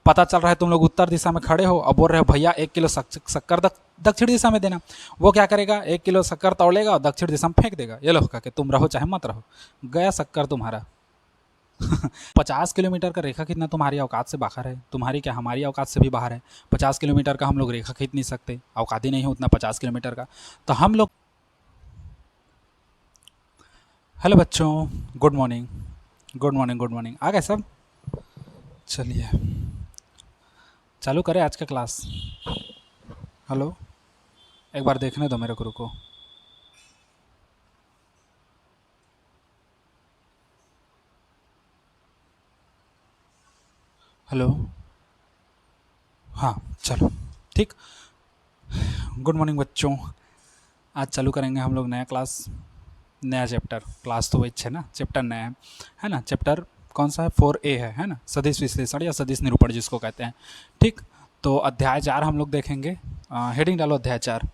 पता चल रहा है तुम लोग उत्तर दिशा में खड़े हो, अब बोल रहे हो भैया 1 किलो शक्कर दक्षिण दिशा में देना। वो क्या करेगा, 1 किलो शक्कर तौलेगा और दक्षिण दिशा में फेंक देगा, ये लो के तुम रहो चाहे मत रहो, गया शक्कर तुम्हारा। 50 किलोमीटर का रेखा खींचना तुम्हारी औकात से बाहर है, तुम्हारी क्या हमारी औकात से भी बाहर है। 50 किलोमीटर का हम लोग रेखा खींच नहीं सकते, औकात ही नहीं है उतना 50 किलोमीटर का। तो हम लोग, हेलो बच्चों, good morning good morning good morning, आ गए सब? चलिए चालू करें आज का क्लास। हेलो, एक बार देखने दो मेरे गुरु को। हेलो, हाँ चलो ठीक। गुड मॉर्निंग बच्चों, आज चालू करेंगे हम लोग नया क्लास, नया चैप्टर। क्लास तो वही है ना, चैप्टर नया है ना। चैप्टर कौन सा है? 4A है ना, सदिश विश्लेषण या सदिश निरूपण जिसको कहते हैं। ठीक, तो अध्याय 4 हम लोग देखेंगे। हेडिंग डालो अध्याय 4।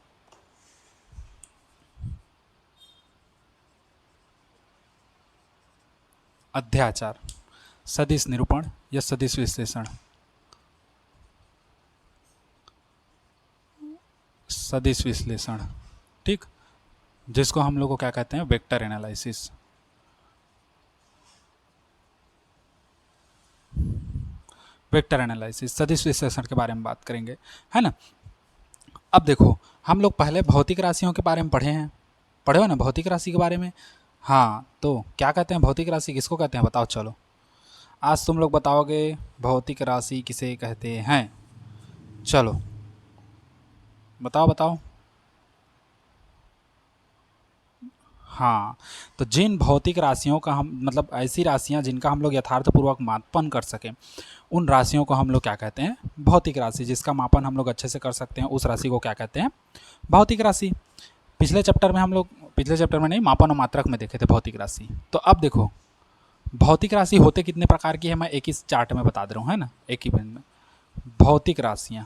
अध्याय 4 सदिश निरूपण या सदिश विश्लेषण। सदिश विश्लेषण, ठीक, जिसको हम लोग को क्या कहते हैं? Vector analysis. वेक्टर एनालिसिस, सदिश विश्लेषण के बारे में बात करेंगे, है ना। अब देखो, हम लोग पहले भौतिक राशियों के बारे में पढ़े हैं, पढ़े हो ना भौतिक राशि के बारे में। हाँ, तो क्या कहते हैं भौतिक राशि, किसको कहते हैं बताओ? चलो आज तुम लोग बताओगे भौतिक राशि किसे कहते हैं। चलो बताओ बताओ। हाँ, तो जिन भौतिक राशियों का हम मतलब ऐसी राशियाँ जिनका हम लोग यथार्थपूर्वक मापन कर सकें, उन राशियों को हम लोग क्या कहते हैं? भौतिक राशि। जिसका मापन हम लोग अच्छे से कर सकते हैं उस राशि को क्या कहते हैं? भौतिक राशि। पिछले चैप्टर में हम लोग, पिछले चैप्टर में नहीं, मापन और मात्रक में देखे थे भौतिक राशि। तो अब देखो भौतिक राशि होते कितने प्रकार की है, मैं एक ही चार्ट में बता दे रहा हूँ, है ना, एक ही पेन में। भौतिक राशियाँ,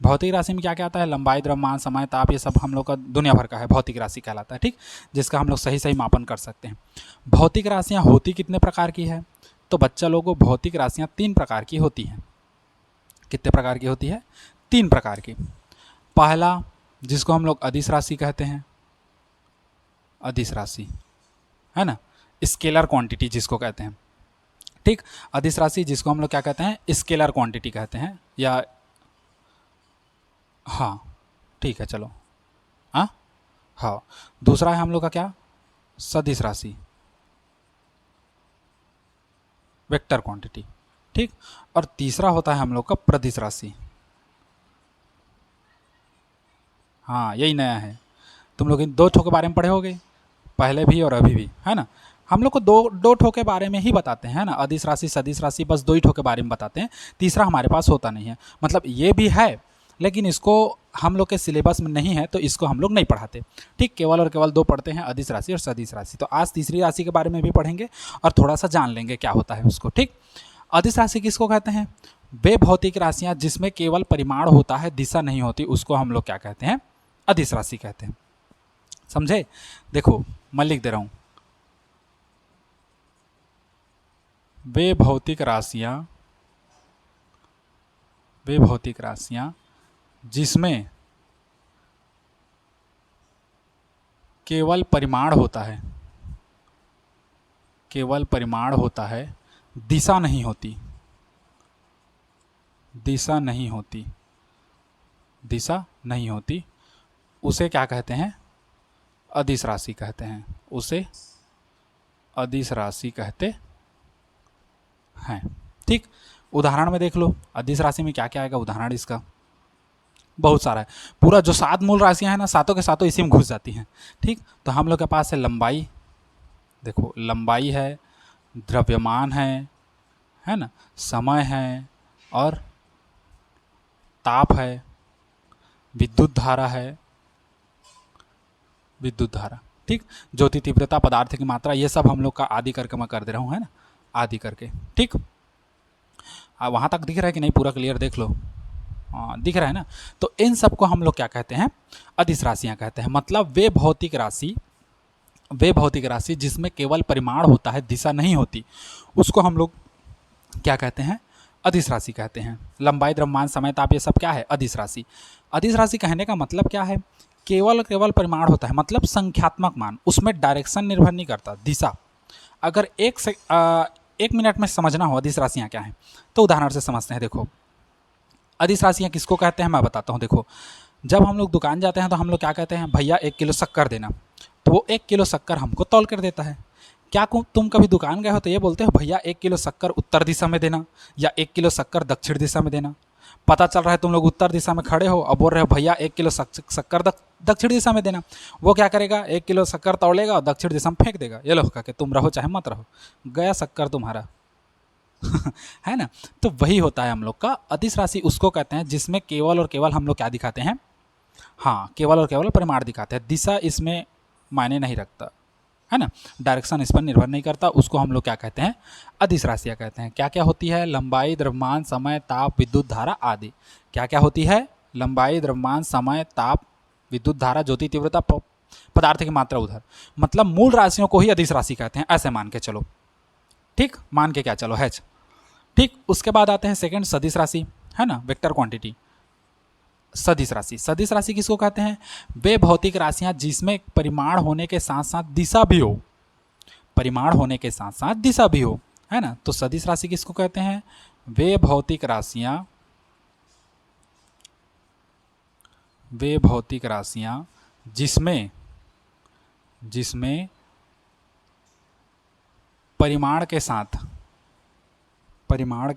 भौतिक राशि में क्या क्या आता है? लंबाई, द्रव्यमान, समय, ताप, ये सब हम लोग का दुनिया भर का है, भौतिक राशि कहलाता है, ठीक, जिसका हम लोग सही सही मापन कर सकते हैं। भौतिक राशियाँ होती कितने प्रकार की है? तो बच्चा लोगों, भौतिक राशियाँ 3 प्रकार की होती हैं। कितने प्रकार की होती है? 3 प्रकार की। पहला, जिसको हम लोग अदिश राशि कहते हैं, अदिश राशि, है ना, स्केलर क्वांटिटी जिसको कहते हैं, ठीक। अदिश राशि जिसको हम लोग क्या कहते हैं? स्केलर क्वांटिटी कहते हैं, या हाँ ठीक है चलो, हाँ हाँ। दूसरा है हम लोग का क्या? सदिश राशि, वेक्टर क्वांटिटी, ठीक। और तीसरा होता है हम लोग का प्रदिश राशि। हाँ यही नया है, तुम लोग इन 2 ठो के बारे में पढ़े होगे, पहले भी और अभी भी, है ना। हम लोग को दो ठो के बारे में ही बताते हैं ना, अदिश राशि सदिश राशि, बस 2 ही ठो के बारे में बताते हैं, तीसरा हमारे पास होता नहीं है। मतलब ये भी है लेकिन इसको हम लोग के सिलेबस में नहीं है, तो इसको हम लोग नहीं पढ़ाते, ठीक। केवल और केवल 2 पढ़ते हैं, अदिश राशि और सदिश राशि। तो आज तीसरी राशि के बारे में भी पढ़ेंगे और थोड़ा सा जान लेंगे क्या होता है उसको, ठीक। अदिश राशि किसको कहते हैं? वे भौतिक राशियाँ जिसमें केवल परिमाण होता है, दिशा नहीं होती, उसको हम लोग क्या कहते हैं? अदिश राशि कहते हैं, समझे। देखो मैं लिख दे रहा हूँ, वे भौतिक राशियाँ, वे भौतिक राशियाँ जिसमें केवल परिमाण होता है, केवल परिमाण होता है, दिशा नहीं होती, दिशा नहीं होती, दिशा नहीं होती, उसे क्या कहते हैं? अदिश राशि कहते हैं, उसे अदिश राशि कहते हैं, ठीक। उदाहरण में देख लो, अदिश राशि में क्या क्या आएगा उदाहरण इसका, बहुत सारा है। पूरा जो 7 मूल राशियां हैं ना, सातों के सातों इसी में घुस जाती हैं, ठीक। तो हम लोग के पास है लंबाई, देखो लंबाई है, द्रव्यमान है ना, समय है, और ताप है, विद्युत धारा है, विद्युत धारा, ठीक। ज्योति तीव्रता, पदार्थ की मात्रा, ये सब हम लोग का आदि करके मैं कर दे रहा हूँ, है ना, आदि करके, ठीक। वहाँ तक दिख रहा है कि नहीं? पूरा क्लियर देख लो, दिख रहा है ना। तो इन सब को हम लोग क्या कहते हैं? अदिश राशियाँ कहते हैं। मतलब वे भौतिक राशि वे भौतिक राशि जिसमें केवल परिमाण होता है, दिशा नहीं होती, उसको हम लोग क्या कहते हैं? अदिश राशि कहते हैं। लंबाई, द्रव्यमान, समय, ताप, ये सब क्या है? अदिश राशि। अदिश राशि कहने का मतलब क्या है? केवल केवल परिमाण होता है, मतलब संख्यात्मक मान, उसमें डायरेक्शन निर्भर नहीं करता, दिशा। अगर एक मिनट में समझना हो अदिश राशियाँ क्या हैं, तो उदाहरण से समझते हैं। देखो, अदिश राशियाँ किसको कहते हैं मैं बताता हूँ। देखो, जब हम लोग दुकान जाते हैं तो हम लोग क्या कहते हैं? भैया 1 किलो शक्कर देना, तो वो 1 किलो शक्कर हमको तौल कर देता है। क्या तुम कभी दुकान गए हो तो ये बोलते हो भैया 1 किलो शक्कर उत्तर दिशा में देना, या 1 किलो शक्कर दक्षिण दिशा में देना? पता चल रहा है तुम लोग उत्तर दिशा में खड़े हो, अब बोल रहे हो भैया 1 किलो शक्कर दक्षिण दिशा में देना। वो क्या करेगा? 1 किलो शक्कर तोड़ेगा और दक्षिण दिशा में फेंक देगा। ये लो कह के, तुम रहो चाहे मत रहो, गया शक्कर तुम्हारा। है ना? तो वही होता है हम लोग का अदिश राशि, उसको कहते हैं जिसमें केवल और केवल हम लोग क्या दिखाते हैं? हाँ, केवल और केवल परिमाण दिखाते हैं, दिशा इसमें मायने नहीं रखता, है ना? डायरेक्शन इस पर निर्भर नहीं करता, उसको हम लोग क्या कहते हैं? अदिश राशियाँ कहते हैं। क्या क्या होती है? लंबाई, द्रव्यमान, समय, ताप, विद्युत धारा आदि। क्या क्या होती है? लंबाई, द्रव्यमान, समय, ताप, विद्युत धारा, ज्योति तीव्रता, पदार्थ की मात्रा, उधर। मतलब मूल राशियों को ही अदिश राशि कहते हैं, ऐसे मान के चलो। ठीक, मान के क्या चलो है। ठीक, उसके बाद आते हैं सेकंड, सदिश राशि, है ना? Vector quantity. सदिश राशि, सदिश राशि किसको कहते हैं? वे भौतिक राशियां जिसमें परिमाण होने के साथ साथ दिशा भी हो, परिमाण होने के साथ साथ दिशा भी हो, है ना? तो सदिश राशि किसको कहते हैं? वे भौतिक राशियां जिसमें परिमाण के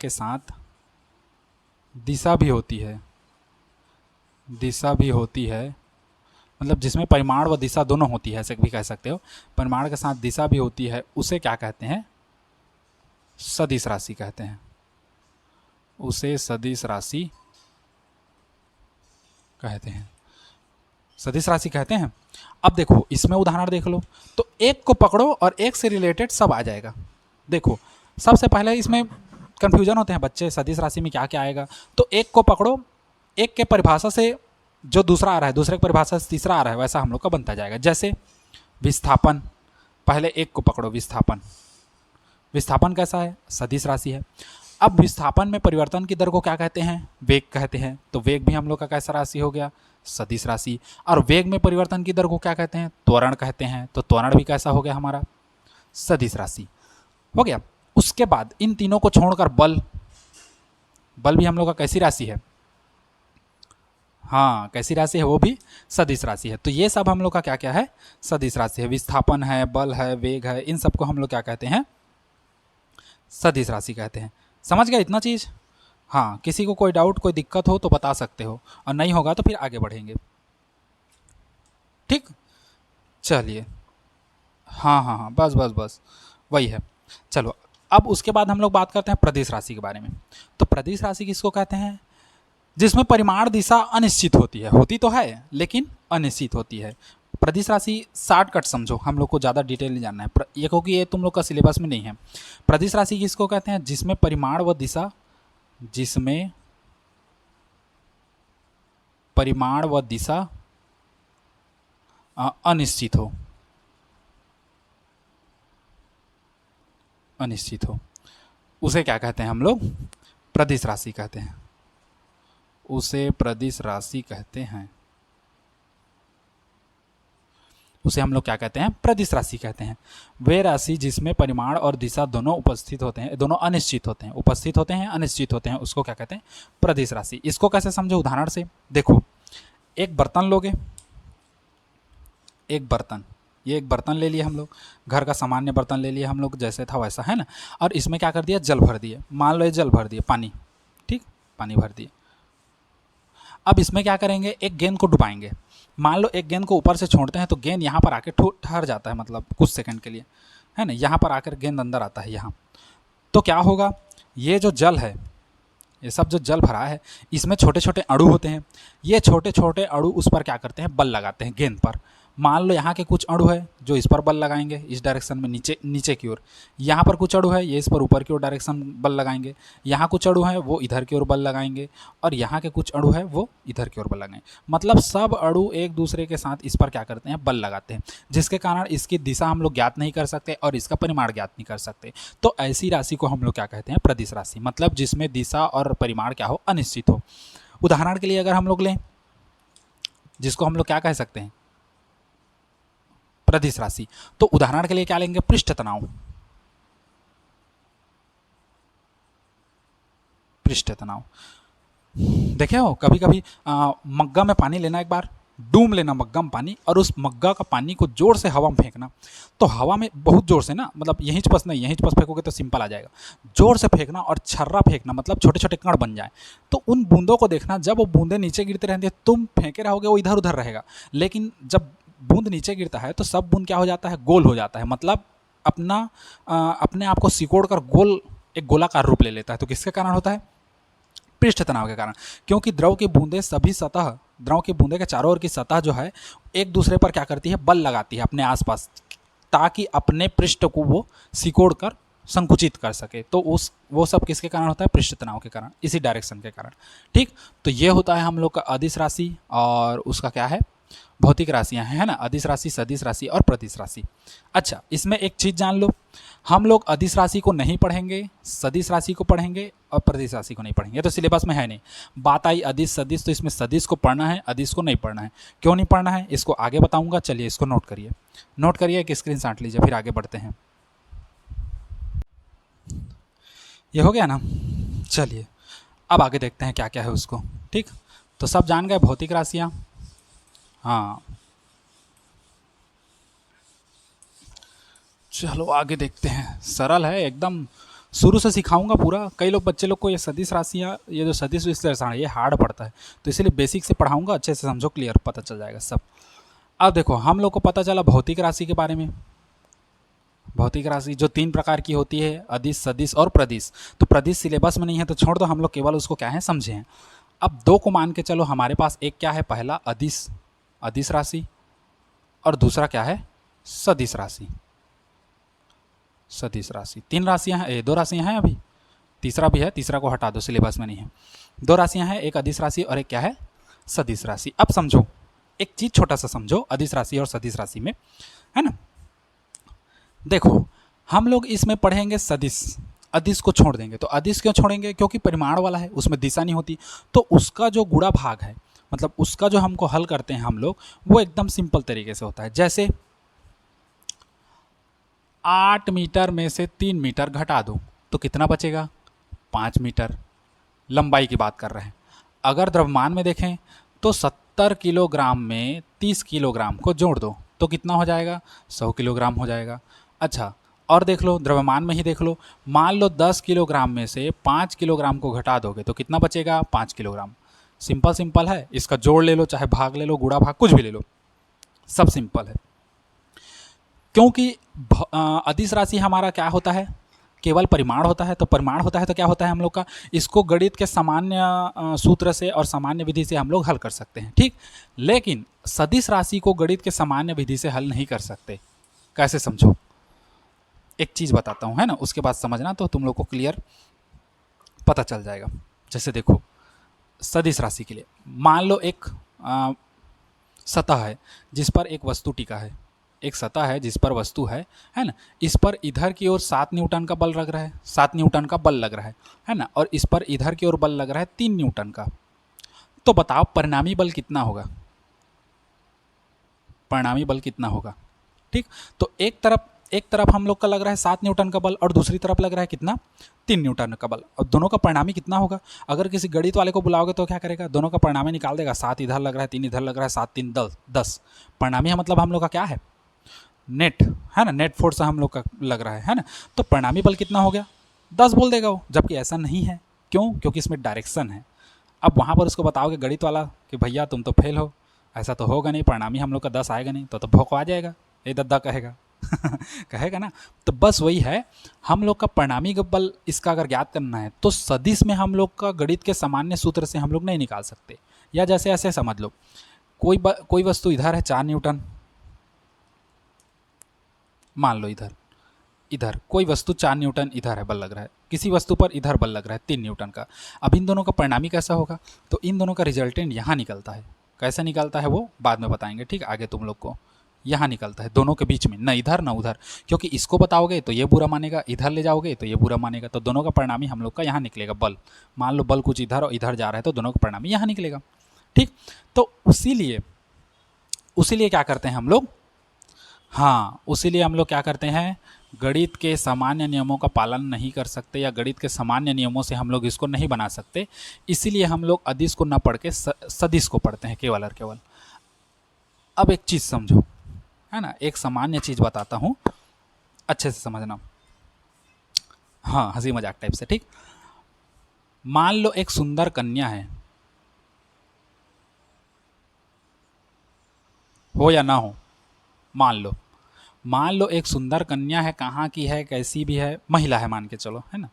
साथ दिशा भी होती है, मतलब जिसमें परिमाण व दिशा दोनों होती है, ऐसे भी कह सकते हो। परिमाण के साथ दिशा भी होती है, उसे क्या कहते हैं? सदिश राशि कहते हैं। उसे सदिश राशि कहते हैं। सदिश राशि कहते हैं। अब देखो, इसमें उदाहरण देख लो, तो एक को पकड़ो और एक से रिलेटेड सब आ जाएगा। देखो, सबसे पहले इसमें कंफ्यूजन होते हैं बच्चे, सदिश राशि में क्या क्या आएगा। तो एक को पकड़ो, एक के परिभाषा से जो दूसरा आ रहा है, दूसरे की परिभाषा से तीसरा आ रहा है, वैसा हम लोग का बनता जाएगा। जैसे विस्थापन, पहले एक को पकड़ो, विस्थापन कैसा है? सदिश राशि है। अब विस्थापन में परिवर्तन की दर को क्या कहते हैं? वेग कहते हैं। तो वेग भी हम लोग का कैसा राशि हो गया? सदिश राशि। और वेग में परिवर्तन की दर को क्या कहते हैं? त्वरण कहते हैं। तो त्वरण भी कैसा हो गया हमारा? सदिश राशि हो गया। उसके बाद इन तीनों को छोड़कर बल भी हम लोग का कैसी राशि है? हाँ, कैसी राशि है? वो भी सदिश राशि है। तो ये सब हम लोग का क्या क्या है? सदिश राशि है। विस्थापन है, बल है, वेग है, इन सबको हम लोग क्या कहते हैं? सदिश राशि कहते हैं। समझ गए इतना चीज़? हाँ, किसी को कोई डाउट, कोई दिक्कत हो तो बता सकते हो, और नहीं होगा तो फिर आगे बढ़ेंगे। ठीक, चलिए। हाँ हाँ हाँ, बस बस बस वही है। चलो, अब उसके बाद हम लोग बात करते हैं प्रदेश राशि के बारे में। तो प्रदेश राशि किसको कहते हैं? जिसमें परिमाण दिशा अनिश्चित होती तो है लेकिन अनिश्चित होती है। प्रदेश राशि शॉर्टकट समझो, हम लोग को ज़्यादा डिटेल नहीं जानना है ये, क्योंकि ये तुम लोग का सिलेबस में नहीं है। प्रदेश राशि किसको कहते हैं? जिसमें परिमाण व दिशा अनिश्चित हो, उसे क्या कहते हैं हम लोग? प्रदेश राशि कहते हैं। उसे प्रदेश राशि कहते हैं। उसे हम लोग क्या कहते हैं? प्रदेश राशि कहते हैं। वे राशि जिसमें परिमाण और दिशा दोनों उपस्थित होते हैं, दोनों अनिश्चित होते हैं, उपस्थित होते हैं, अनिश्चित होते हैं, उसको क्या कहते हैं? प्रदेश राशि। इसको कैसे समझो? उदाहरण से देखो, एक बर्तन लोगे, एक बर्तन, ये एक बर्तन ले लिए हम लोग, घर का सामान्य बर्तन ले लिए हम लोग, जैसे था वैसा, है ना? और इसमें क्या कर दिया? जल भर दिए। मान लो ये जल भर दिए, पानी, ठीक, पानी भर दिए। अब इसमें क्या करेंगे? एक गेंद को डुबाएंगे। मान लो एक गेंद को ऊपर से छोड़ते हैं तो गेंद यहाँ पर आके ठहर जाता है, मतलब कुछ सेकंड के लिए, है ना? यहाँ पर आकर गेंद अंदर आता है यहाँ। तो क्या होगा? ये जो जल है, ये सब जो जल भरा है, इसमें छोटे छोटे अणु होते हैं। ये छोटे छोटे अणु उस पर क्या करते हैं? बल लगाते हैं गेंद पर। मान लो यहाँ के कुछ अणु है जो इस पर बल लगाएंगे इस डायरेक्शन में नीचे नीचे की ओर, यहाँ पर कुछ अणु है ये इस पर ऊपर की ओर डायरेक्शन बल लगाएंगे, यहाँ कुछ अणु है वो इधर की ओर बल लगाएंगे, और यहाँ के कुछ अणु है वो इधर की ओर बल लगाएंगे। मतलब सब अणु एक दूसरे के साथ इस पर क्या करते हैं, बल लगाते हैं, जिसके कारण इसकी दिशा हम लोग ज्ञात नहीं कर सकते और इसका परिमाण ज्ञात नहीं कर सकते। तो ऐसी राशि को हम लोग क्या कहते हैं, प्रदिश राशि, मतलब जिसमें दिशा और परिमाण क्या हो, अनिश्चित हो। उदाहरण के लिए अगर हम लोग लें, जिसको हम लोग क्या कह सकते हैं, प्रदिश राशि, तो उदाहरण के लिए क्या लेंगे, पृष्ठ तनाव। पृष्ठ तनाव देखे हो कभी कभी मग्गा में पानी लेना, एक बार डूम लेना मग्गा में पानी, और उस मग्गा का पानी को जोर से हवा में फेंकना। तो हवा में बहुत जोर से ना, मतलब यहीं पस नहीं, यहीं पस फेंकोगे तो सिंपल आ जाएगा। जोर से फेंकना और छर्रा फेंकना, मतलब छोटे छोटे कण बन जाए। तो उन बूंदों को देखना, जब वो बूंदें नीचे गिरती रहती है, तुम फेंके रहोगे वो इधर उधर रहेगा, लेकिन जब बूंद नीचे गिरता है तो सब बूंद क्या हो जाता है, गोल हो जाता है, मतलब अपने आप को सिकोड़ कर गोल एक गोलाकार रूप ले लेता है। तो किसके कारण होता है, पृष्ठ तनाव के कारण। क्योंकि द्रव की बूंदें सभी सतह, द्रव की बूंदें के चारों ओर की सतह जो है एक दूसरे पर क्या करती है, बल लगाती है अपने आसपास, ताकि अपने पृष्ठ को वो सिकोड़ कर संकुचित कर सके। तो वो सब किसके कारण होता है, पृष्ठ तनाव के कारण, इसी डायरेक्शन के कारण। ठीक, तो ये होता है हम लोग का अदिश राशि, और उसका क्या है, भौतिक राशियां हैं, है ना, अदिश राशि, सदिश राशि और प्रदिश राशि। अच्छा, इसमें एक चीज जान लो, हम लोग अदिश राशि को नहीं पढ़ेंगे, सदिश राशि को पढ़ेंगे और प्रदिश राशि को नहीं पढ़ेंगे, तो सिलेबस में है नहीं। बात आई अदिश सदिश, तो इसमें सदिश को पढ़ना है, अदिश को नहीं पढ़ना है। क्यों नहीं पढ़ना है, इसको आगे बताऊंगा। चलिए इसको नोट करिए, नोट करिए, एक स्क्रीनशॉट लीजिए, फिर आगे बढ़ते हैं। ये हो गया ना, चलिए अब आगे देखते हैं क्या क्या है उसको। ठीक, तो सब जान गए भौतिक राशियाँ। हाँ, चलो आगे देखते हैं, सरल है एकदम, शुरू से सिखाऊंगा पूरा। कई लोग बच्चे लोग को ये सदिश राशियाँ, ये जो सदिश विश्लेषण है, ये हार्ड पड़ता है, तो इसीलिए बेसिक से पढ़ाऊंगा, अच्छे से समझो, क्लियर पता चल जाएगा सब। अब देखो, हम लोग को पता चला भौतिक राशि के बारे में। भौतिक राशि जो 3 प्रकार की होती है, अदिश, सदिश और प्रदिश। तो प्रदिश सिलेबस में नहीं है तो छोड़ दो, हम लोग केवल उसको क्या है समझे हैं। अब 2 को मान के चलो, हमारे पास एक क्या है, पहला अदिश, अदिश राशि, और दूसरा क्या है, सदिश राशि। सदिश राशि 3 राशियां हैं, 2 राशियां हैं, अभी तीसरा भी है, तीसरा को हटा दो, सिलेबस में नहीं है। 2 राशियां हैं, एक अदिश राशि और एक क्या है, सदिश राशि। अब समझो, एक चीज छोटा सा समझो अदिश राशि और सदिश राशि में, है ना। देखो, हम लोग इसमें पढ़ेंगे सदिश, अदिश को छोड़ देंगे। तो अदिश क्यों छोड़ेंगे, क्योंकि परिमाण वाला है, उसमें दिशा नहीं होती। तो उसका जो गुणा भाग है, मतलब उसका जो हमको हल करते हैं हम लोग, वो एकदम सिंपल तरीके से होता है। जैसे 8 मीटर में से 3 मीटर घटा दो तो कितना बचेगा, 5 मीटर। लंबाई की बात कर रहे हैं। अगर द्रव्यमान में देखें तो 70 किलोग्राम में 30 किलोग्राम को जोड़ दो तो कितना हो जाएगा, 100 किलोग्राम हो जाएगा। अच्छा, और देख लो, द्रव्यमान में ही देख लो, मान लो 10 किलोग्राम में से 5 किलोग्राम को घटा दोगे तो कितना बचेगा, 5 किलोग्राम। सिंपल सिंपल है, इसका जोड़ ले लो, चाहे भाग ले लो, गुणा भाग, कुछ भी ले लो, सब सिंपल है। क्योंकि अदिश राशि हमारा क्या होता है, केवल परिमाण होता है। तो परिमाण होता है तो क्या होता है हम लोग का, इसको गणित के सामान्य सूत्र से और सामान्य विधि से हम लोग हल कर सकते हैं। ठीक, लेकिन सदिश राशि को गणित के सामान्य विधि से हल नहीं कर सकते। कैसे, समझो, एक चीज़ बताता हूँ, है ना, उसके बाद समझना तो तुम लोग को क्लियर पता चल जाएगा। जैसे देखो, सदिश राशि के लिए मान लो एक सतह है जिस पर एक वस्तु टिका है, एक सतह है जिस पर वस्तु है ना। इस पर इधर की ओर 7 न्यूटन का बल लग रहा है, 7 न्यूटन का बल लग रहा है ना, और इस पर इधर की ओर बल लग रहा है 3 न्यूटन का। तो बताओ परिणामी बल कितना होगा, परिणामी बल कितना होगा। ठीक, तो एक तरफ हम लोग का लग रहा है 7 न्यूटन का बल और दूसरी तरफ लग रहा है कितना, 3 न्यूटन का बल, और दोनों का परिणामी कितना होगा। अगर किसी गणित वाले को बुलाओगे तो क्या करेगा, दोनों का परिणामी निकाल देगा, 7 इधर लग रहा है, 3 इधर लग रहा है, 7 3 10। परिणामी है मतलब हम लोग का क्या है, नेट, है ना, नेट फोर्स हम लोग का लग रहा है ना। तो परिणामी बल कितना हो गया, 10 बोल देगा वो, जबकि ऐसा नहीं है। क्यों, क्योंकि इसमें डायरेक्शन है। अब वहाँ पर उसको बताओगे गणित वाला कि भैया तुम तो फेल हो, ऐसा तो होगा नहीं, परिणामी हम लोग का 10 आएगा नहीं, तो भौंकवा जाएगा, ये दद्दा कहेगा कहेगा ना। तो बस वही है, हम लोग का परिणामी बल इसका अगर ज्ञात करना है तो सदिश में हम लोग का गणित के सामान्य सूत्र से हम लोग नहीं निकाल सकते। या जैसे ऐसे समझ लो, कोई वस्तु इधर है 4 न्यूटन, मान लो इधर, इधर कोई वस्तु 4 न्यूटन इधर है बल लग रहा है, किसी वस्तु पर इधर बल लग रहा है 3 न्यूटन का। अब इन दोनों का परिणामी कैसा होगा, तो इन दोनों का रिजल्टेंट यहाँ निकलता है। कैसे निकलता है वो बाद में बताएंगे, ठीक, आगे तुम लोग को। यहाँ निकलता है दोनों के बीच में, न इधर न उधर, क्योंकि इसको बताओगे तो ये बुरा मानेगा, इधर ले जाओगे तो ये बुरा मानेगा, तो दोनों का परिणामी हम लोग का यहाँ निकलेगा बल। मान लो बल कुछ इधर और इधर जा रहा है तो दोनों का परिणामी यहाँ निकलेगा, ठीक। तो उसीलिए क्या करते हैं हम लोग, हाँ उसीलिए हम लोग क्या करते हैं, गणित के सामान्य नियमों का पालन नहीं कर सकते या गणित के सामान्य नियमों से हम लोग इसको नहीं बना सकते, इसीलिए हम लोग अदिश को न पढ़ के सदिश को पढ़ते हैं केवल और केवल। अब एक चीज़ समझो, है ना, एक सामान्य चीज़ बताता हूँ, अच्छे से समझना, हाँ हंसी मजाक टाइप से, ठीक। मान लो एक सुंदर कन्या है, हो या ना हो, मान लो एक सुंदर कन्या है, कहाँ की है, कैसी भी है, महिला है मान के चलो, है ना।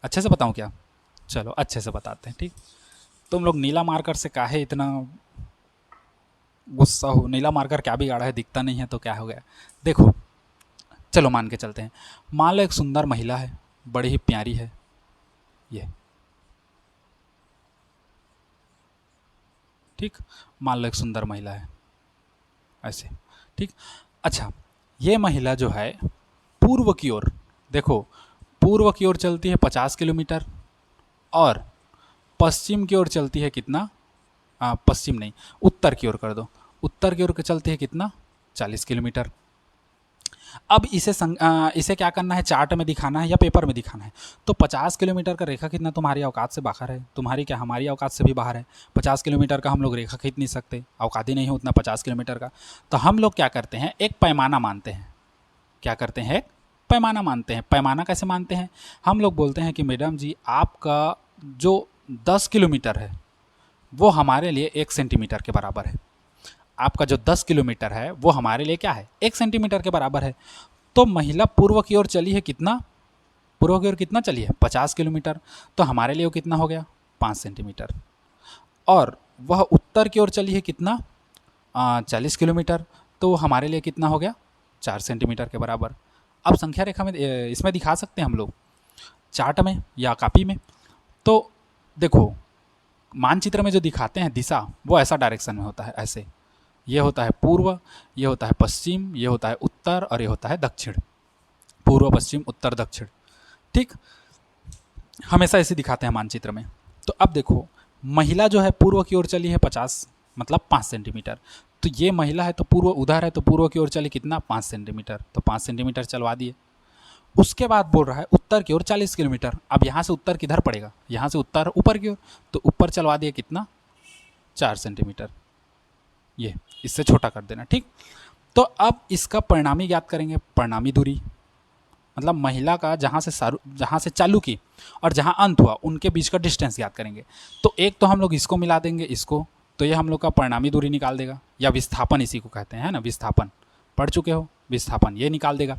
अच्छे से बताऊँ क्या, चलो अच्छे से बताते हैं, ठीक। तुम लोग नीला मार्कर से काहे इतना गुस्सा हो, नीला मार्कर क्या बिगाड़ा है, दिखता नहीं है तो क्या हो गया, देखो चलो मान के चलते हैं। मान लो एक सुंदर महिला है, बड़ी ही प्यारी है, ये ठीक, मान लो एक सुंदर महिला है ऐसे, ठीक। अच्छा, ये महिला जो है पूर्व की ओर, देखो पूर्व की ओर चलती है 50 किलोमीटर और पश्चिम की ओर चलती है कितना, पश्चिम नहीं उत्तर की ओर कर दो, उत्तर की ओर चलती है कितना, 40 किलोमीटर। अब इसे क्या करना है, चार्ट में दिखाना है या पेपर में दिखाना है। तो 50 किलोमीटर का रेखा खींचना तुम्हारी औकात से बाहर है, तुम्हारी क्या हमारी औकात से भी बाहर है। 50 किलोमीटर का हम लोग रेखा खींच नहीं सकते, औकात ही नहीं है उतना 50 किलोमीटर का। तो हम लोग क्या करते हैं, एक पैमाना मानते हैं। क्या करते हैं, एक पैमाना मानते हैं। पैमाना कैसे मानते हैं, हम लोग बोलते हैं कि मैडम जी आपका जो 10 किलोमीटर है वो हमारे लिए 1 सेंटीमीटर के बराबर है। आपका जो 10 किलोमीटर है वो हमारे लिए क्या है, 1 सेंटीमीटर के बराबर है। तो महिला पूर्व की ओर चली है कितना, पूर्व की ओर कितना चली है, 50 किलोमीटर, तो हमारे लिए वो कितना हो गया, 5 सेंटीमीटर। और वह उत्तर की ओर चली है कितना, 40 किलोमीटर, तो वो हमारे लिए कितना हो गया, 4 सेंटीमीटर के बराबर। अब संख्या रेखा में इसमें दिखा सकते हैं हम लोग, चार्ट में या कॉपी में। तो देखो मानचित्र में जो दिखाते हैं दिशा, वो ऐसा डायरेक्शन में होता है, ऐसे ये होता है पूर्व, ये होता है पश्चिम, ये होता है उत्तर और ये होता है दक्षिण। पूर्व पश्चिम उत्तर दक्षिण, ठीक, हमेशा ऐसे दिखाते हैं मानचित्र में। तो अब देखो महिला जो है पूर्व की ओर चली है 50 मतलब 5 सेंटीमीटर, तो ये महिला है तो पूर्व उधर है, तो पूर्व की ओर चली कितना, 5 सेंटीमीटर, तो 5 सेंटीमीटर चलवा दिए। उसके बाद बोल रहा है उत्तर की ओर 40 किलोमीटर। अब यहाँ से उत्तर किधर पड़ेगा, यहाँ से उत्तर ऊपर की ओर, तो ऊपर चलवा दिए कितना, 4 सेंटीमीटर। ये इससे छोटा कर देना, ठीक। तो अब इसका परिणामी ज्ञात करेंगे, परिणामी दूरी मतलब महिला का जहाँ से चालू की और जहाँ अंत हुआ उनके बीच का डिस्टेंस ज्ञात करेंगे। तो एक तो हम लोग इसको मिला देंगे इसको, तो ये हम लोग का परिणामी दूरी निकाल देगा, या विस्थापन इसी को कहते हैं ना, विस्थापन पढ़ चुके हो, विस्थापन ये निकाल देगा।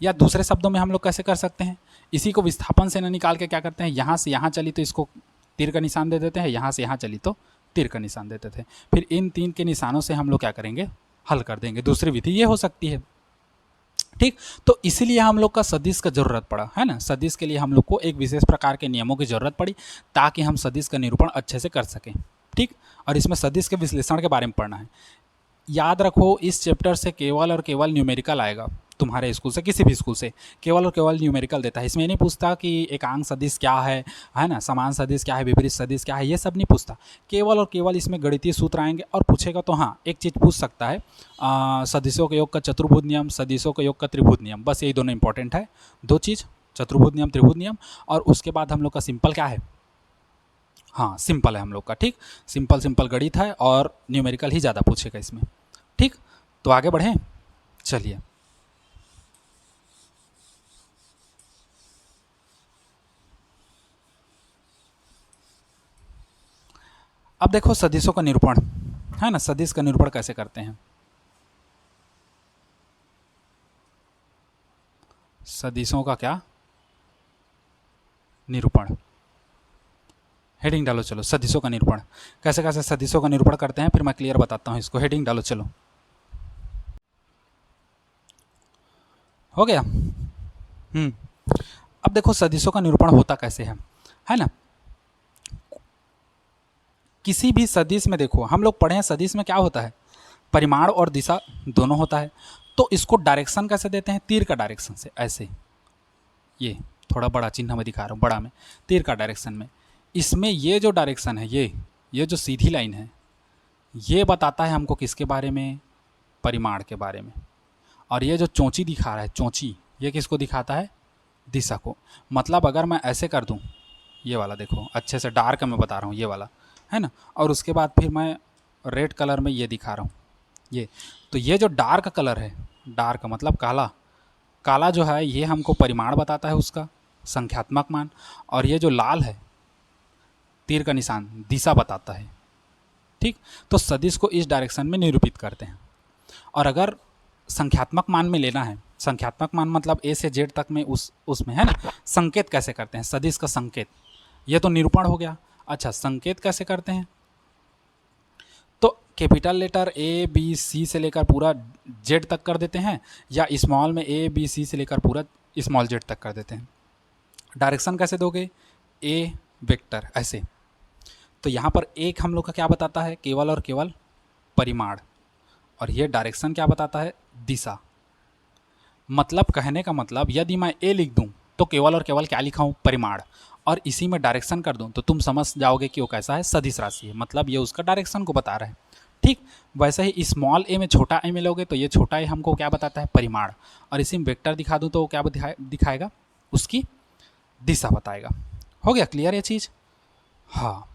या दूसरे शब्दों में हम लोग कैसे कर सकते हैं, इसी को विस्थापन से न निकाल के क्या करते हैं, यहाँ से यहाँ चली तो इसको तीर का निशान दे देते हैं, यहाँ से यहाँ चली तो तीर का निशान देते थे। फिर इन 3 के निशानों से हम लोग क्या करेंगे, हल कर देंगे। दूसरी विधि ये हो सकती है, ठीक। तो इसीलिए हम लोग का सदिश का जरूरत पड़ा, है ना। सदिश के लिए हम लोग को एक विशेष प्रकार के नियमों की जरूरत पड़ी ताकि हम सदिश का निरूपण अच्छे से कर सकें, ठीक। और इसमें सदिश के विश्लेषण के बारे में पढ़ना है। याद रखो इस चैप्टर से केवल और केवल न्यूमेरिकल आएगा, तुम्हारे स्कूल से किसी भी स्कूल से केवल और केवल न्यूमेरिकल देता है। इसमें ये नहीं पूछता कि एकांक सदिश क्या है ना, समान सदिश क्या है, विपरीत सदिश क्या है, ये सब नहीं पूछता। केवल और केवल इसमें गणितीय सूत्र आएंगे। और पूछेगा तो हाँ एक चीज़ पूछ सकता है, सदिशों के योग का चतुर्भुज नियम, सदिशों के योग का त्रिभुज नियम, बस यही दोनों इंपॉर्टेंट है, दो चीज़, चतुर्भुज नियम त्रिभुज नियम। और उसके बाद हम लोग का सिंपल क्या है, हाँ सिंपल है हम लोग का, ठीक। सिंपल गणित है और न्यूमेरिकल ही ज़्यादा पूछेगा इसमें, ठीक। तो आगे बढ़ें, चलिए। अब देखो सदिशों का निरूपण, है ना, सदिश का निरूपण कैसे करते हैं। सदिशों का क्या निरूपण, हेडिंग डालो चलो, सदिशों का निरूपण कैसे कैसे सदिशों का निरूपण करते हैं, फिर मैं क्लियर बताता हूँ इसको। हेडिंग डालो चलो। हो गया। अब देखो सदिशों का निरूपण होता कैसे है ना। किसी भी सदिश में देखो, हम लोग पढ़े हैं सदिश में क्या होता है, परिमाण और दिशा दोनों होता है। तो इसको डायरेक्शन कैसे देते हैं, तीर का डायरेक्शन से, ऐसे, ये थोड़ा बड़ा चिन्ह में दिखा रहा हूँ, बड़ा में, तीर का डायरेक्शन में। इसमें ये जो डायरेक्शन है, ये जो सीधी लाइन है, ये बताता है हमको किसके बारे में, परिमाण के बारे में। और ये जो चोंची दिखा रहा है, चोंची, ये किसको दिखाता है, दिशा को। मतलब अगर मैं ऐसे कर दूं, ये वाला देखो अच्छे से डार्क में बता रहा हूँ, ये वाला है ना, और उसके बाद फिर मैं रेड कलर में ये दिखा रहा हूँ, ये तो ये जो डार्क कलर है, डार्क मतलब काला, काला जो है ये हमको परिमाण बताता है, उसका संख्यात्मक मान। और ये जो लाल है तीर का निशान, दिशा बताता है। ठीक, तो सदिश को इस डायरेक्शन में निरूपित करते हैं। और अगर संख्यात्मक मान में लेना है, संख्यात्मक मान मतलब ए से जेड तक में, उसमें है ना, संकेत कैसे करते हैं, सदिश का संकेत, ये तो निरूपण हो गया। अच्छा, संकेत कैसे करते हैं, तो capital letter A B C से लेकर पूरा जेड तक कर देते हैं, या स्मॉल में ए बी सी से लेकर पूरा स्मॉल जेड तक कर देते हैं। डायरेक्शन कैसे दोगे, ए वेक्टर ऐसे। तो यहाँ पर एक हम लोग का क्या बताता है, केवल और केवल परिमाण, और ये डायरेक्शन क्या बताता है, दिशा। मतलब कहने का मतलब, यदि मैं ए लिख दूं तो केवल और केवल क्या लिखा हूं, परिमाण, और इसी में डायरेक्शन कर दूं तो तुम समझ जाओगे कि वो कैसा है, सदिश राशि है, मतलब ये उसका डायरेक्शन को बता रहा है। ठीक, वैसे ही स्मॉल ए में छोटा ए मिलोगे तो ये छोटा ए हमको क्या बताता है, परिमाण, और इसी में वेक्टर दिखा दूं तो वो क्या दिखाएगा, उसकी दिशा बताएगा। हो गया क्लियर ये चीज़। हाँ,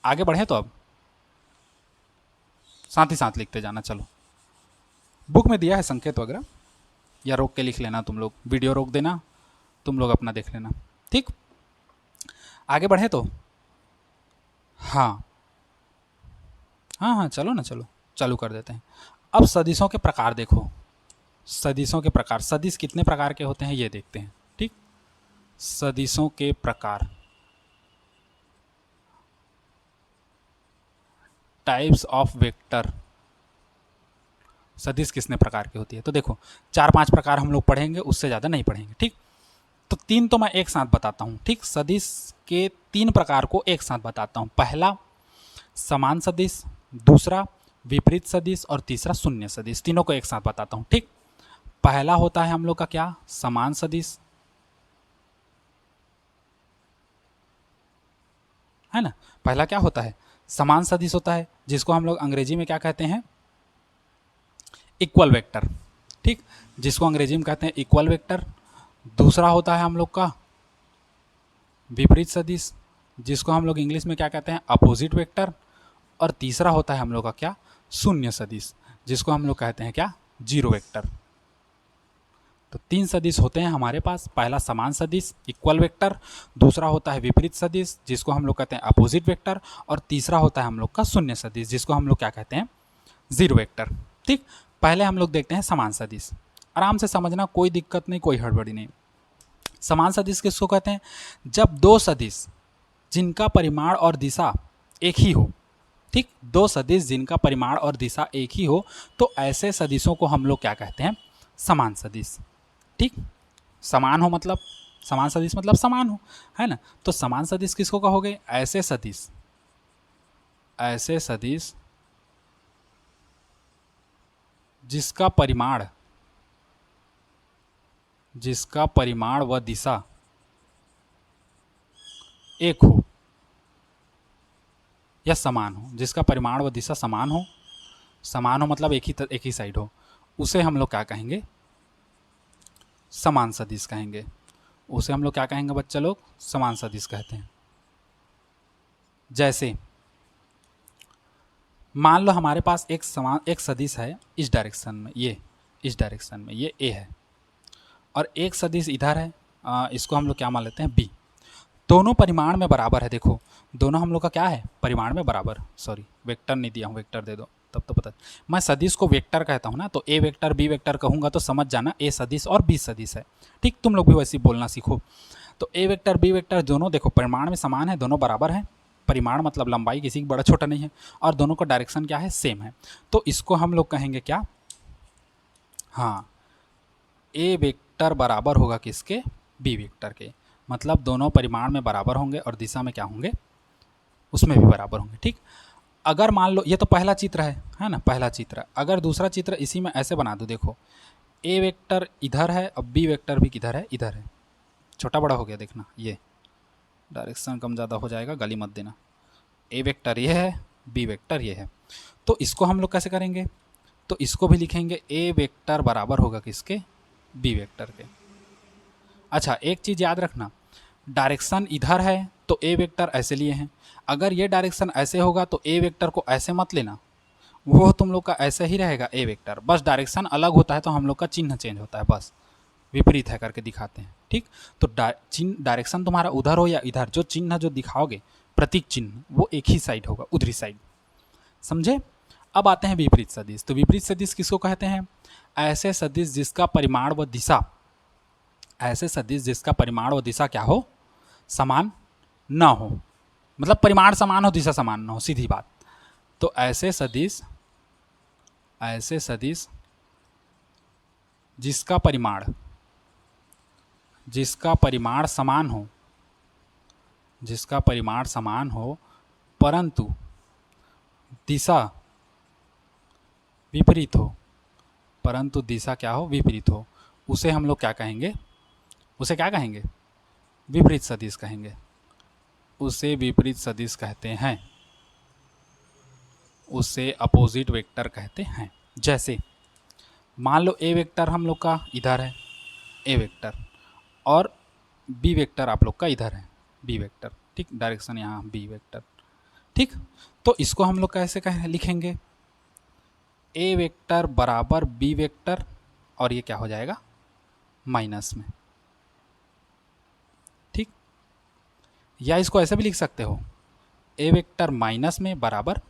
आगे बढ़े तो अब साथ ही साथ लिखते जाना। चलो, बुक में दिया है संकेत वगैरह, या रोक के लिख लेना तुम लोग, वीडियो रोक देना, तुम लोग अपना देख लेना। ठीक, आगे बढ़े तो हाँ हाँ हाँ, चलो ना, चलो चालू कर देते हैं। अब सदिशों के प्रकार देखो, सदिशों के प्रकार, सदिश कितने प्रकार के होते हैं ये देखते हैं। ठीक, सदिशों के प्रकार, टाइप्स ऑफ वेक्टर, सदिश कितने प्रकार की होती है, तो देखो 4-5 प्रकार हम लोग पढ़ेंगे, उससे ज़्यादा नहीं पढ़ेंगे। ठीक, तो 3 तो मैं एक साथ बताता हूँ। ठीक, सदिश के 3 प्रकार को एक साथ बताता हूँ। पहला समान सदिश, दूसरा विपरीत सदिश, और तीसरा शून्य सदिश। तीनों को एक साथ बताता हूँ। ठीक, पहला होता है हम लोग का क्या, समान सदिश, है ना। पहला क्या होता है, समान सदिश होता है, जिसको हम लोग अंग्रेजी में क्या कहते हैं, इक्वल वेक्टर। ठीक, जिसको अंग्रेजी में कहते हैं इक्वल वेक्टर। दूसरा होता है हम लोग का विपरीत सदिश, जिसको हम लोग इंग्लिश में क्या कहते हैं, अपोजिट वेक्टर। और तीसरा होता है हम लोग का क्या, शून्य सदिश, जिसको हम लोग कहते हैं क्या, जीरो वेक्टर। तो 3 सदिश होते हैं हमारे पास। पहला समान सदिश, इक्वल वेक्टर, दूसरा होता है विपरीत सदिश, जिसको हम लोग कहते हैं अपोजिट वेक्टर, और तीसरा होता है हम लोग का शून्य सदिश, जिसको हम लोग क्या कहते हैं, जीरो वेक्टर। ठीक, पहले हम लोग देखते हैं समान सदिश। आराम से समझना, कोई दिक्कत नहीं, कोई हड़बड़ी नहीं। समान सदिश किसको कहते हैं, जब दो सदिश जिनका परिमाण और दिशा एक ही हो। ठीक, दो सदिश जिनका परिमाण और दिशा एक ही हो, तो ऐसे सदिशों को हम लोग क्या कहते हैं, समान सदिश। ठीक, समान हो मतलब, समान सदिश मतलब समान हो, है ना। तो समान सदिश किसको कहोगे, ऐसे सदिश, ऐसे सदिश जिसका परिमाण, जिसका परिमाण व दिशा एक हो या समान हो, जिसका परिमाण व दिशा समान हो, समान हो मतलब एक ही साइड हो, उसे हम लोग क्या कहेंगे, समान सदिश कहेंगे। उसे हम लोग क्या कहेंगे बच्चा लोग, समान सदिश कहते हैं। जैसे मान लो हमारे पास एक सदिश है इस डायरेक्शन में, ये इस डायरेक्शन में ये ए है, और एक सदिश इधर है, इसको हम लोग क्या मान लेते हैं, बी। दोनों परिमाण में बराबर है। देखो दोनों हम लोग का क्या है, परिमाण में बराबर। सॉरी, वेक्टर नहीं दिया हूँ, वेक्टर दे दो तब तो पता। मैं सदिश को वेक्टर कहता हूँ ना, तो ए वेक्टर बी वेक्टर कहूँगा तो समझ जाना ए सदिश और बी सदिश है। ठीक, तुम लोग भी वैसे बोलना सीखो। तो ए वेक्टर बी वेक्टर दोनों देखो परिमाण में समान है, दोनों बराबर है। परिमाण मतलब लंबाई किसी की बड़ा छोटा नहीं है, और दोनों का डायरेक्शन क्या है, सेम है। तो इसको हम लोग कहेंगे क्या, हाँ, ए वेक्टर बराबर होगा किसके, बी वेक्टर के। मतलब दोनों परिमाण में बराबर होंगे और दिशा में क्या होंगे, उसमें भी बराबर होंगे। ठीक, अगर मान लो ये तो पहला चित्र है ना, पहला चित्र। अगर दूसरा चित्र इसी में ऐसे बना दो, देखो ए वेक्टर इधर है, अब बी वेक्टर भी किधर है, इधर है। छोटा बड़ा हो गया, देखना ये डायरेक्शन कम ज़्यादा हो जाएगा, गाली मत देना। ए वेक्टर ये है, बी वेक्टर ये है। तो इसको हम लोग कैसे करेंगे, तो इसको भी लिखेंगे ए वेक्टर बराबर होगा किसके, बी वेक्टर के। अच्छा, एक चीज़ याद रखना, डायरेक्शन इधर है तो ए वेक्टर ऐसे लिए हैं। अगर ये डायरेक्शन ऐसे होगा तो ए वेक्टर को ऐसे मत लेना, वो तुम लोग का ऐसे ही रहेगा ए वेक्टर। बस डायरेक्शन अलग होता है तो हम लोग का चिन्ह चेंज होता है, बस विपरीत है करके दिखाते हैं। ठीक, तो डायरेक्शन तुम्हारा उधर हो या इधर, जो चिन्ह जो दिखाओगे प्रतीक चिन्ह वो एक ही साइड होगा, उधरी साइड। समझे। अब आते हैं विपरीत सदिश। तो विपरीत सदिश किसको कहते हैं, ऐसे सदिश जिसका परिमाण व दिशा, ऐसे सदिश जिसका परिमाण व दिशा क्या हो, समान ना हो। मतलब परिमाण समान हो, दिशा समान ना हो, सीधी बात। तो ऐसे सदिश, ऐसे सदिश जिसका परिमाण, जिसका परिमाण समान हो, जिसका परिमाण समान हो परंतु दिशा विपरीत हो, परंतु दिशा क्या हो, विपरीत हो, उसे हम लोग क्या कहेंगे, उसे क्या कहेंगे, विपरीत सदिश कहेंगे। उसे विपरीत सदिश कहते हैं, उसे अपोजिट वेक्टर कहते हैं। जैसे मान लो ए वेक्टर हम लोग का इधर है, ए वेक्टर, और बी वेक्टर आप लोग का इधर है, बी वेक्टर। ठीक, डायरेक्शन यहाँ बी वेक्टर। ठीक, तो इसको हम लोग कैसे लिखेंगे, ए वेक्टर बराबर बी वेक्टर, और ये क्या हो जाएगा, माइनस में। ठीक, या इसको ऐसे भी लिख सकते हो, ए वेक्टर माइनस में बराबर